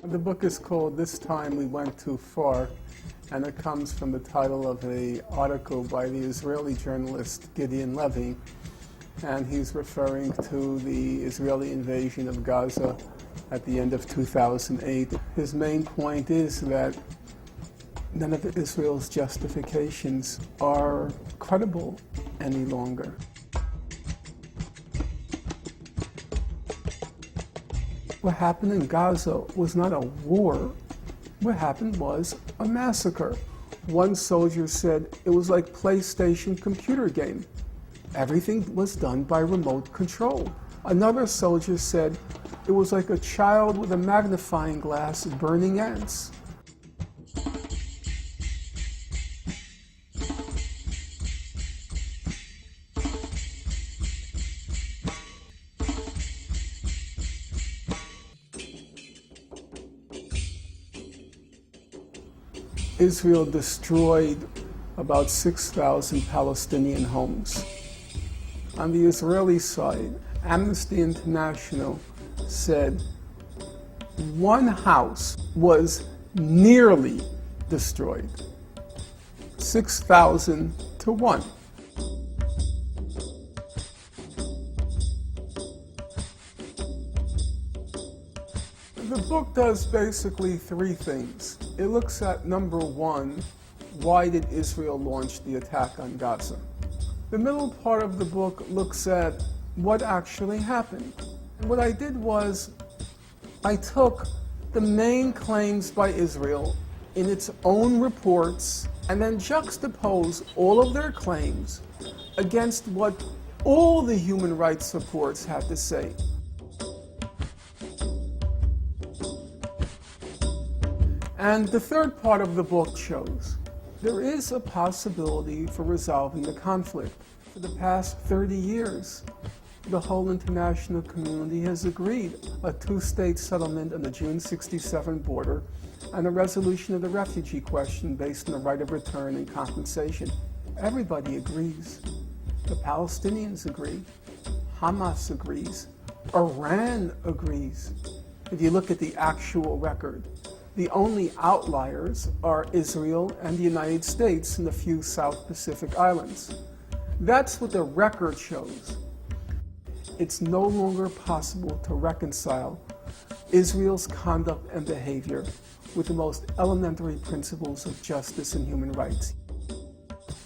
The book is called This Time We Went Too Far, and it comes from the title of an article by the Israeli journalist Gideon Levy, and he's referring to the Israeli invasion of Gaza at the end of 2008. His main point is that none of Israel's justifications are credible any longer. What happened in Gaza was not a war. What happened was a massacre. One soldier said it was like PlayStation computer game. Everything was done by remote control. Another soldier said it was like a child with a magnifying glass burning ants. Israel destroyed about 6,000 Palestinian homes. On the Israeli side, Amnesty International said one house was nearly destroyed, 6,000 to 1. The book does basically three things. It looks at, number one, why did Israel launch the attack on Gaza? The middle part of the book looks at what actually happened. And what I did was, I took the main claims by Israel in its own reports and then juxtaposed all of their claims against what all the human rights reports had to say. And the third part of the book shows there is a possibility for resolving the conflict. For the past 30 years, the whole international community has agreed a two-state settlement on the June 1967 border and a resolution of the refugee question based on the right of return and compensation. Everybody agrees. The Palestinians agree. Hamas agrees. Iran agrees. If you look at the actual record, the only outliers are Israel and the United States and a few South Pacific islands. That's what the record shows. It's no longer possible to reconcile Israel's conduct and behavior with the most elementary principles of justice and human rights.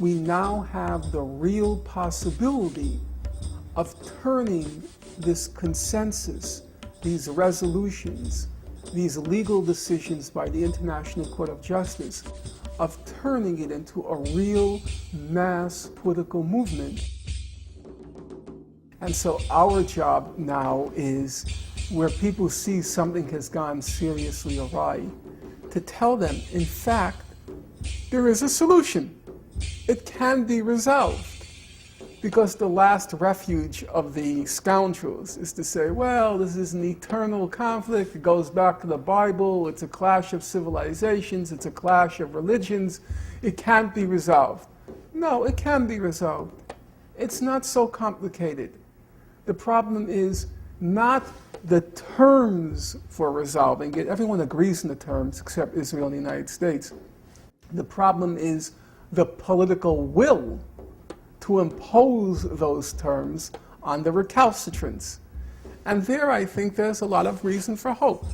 We now have the real possibility of turning this consensus, these resolutions, these legal decisions by the International Court of Justice, of turning it into a real mass political movement. And so our job now is, where people see something has gone seriously awry, to tell them, in fact, there is a solution. It can be resolved. Because the last refuge of the scoundrels is to say, well, this is an eternal conflict, it goes back to the Bible, it's a clash of civilizations, it's a clash of religions, it can't be resolved. No, it can be resolved. It's not so complicated. The problem is not the terms for resolving it. Everyone agrees on the terms except Israel and the United States. The problem is the political will to impose those terms on the recalcitrants. And there I think there's a lot of reason for hope.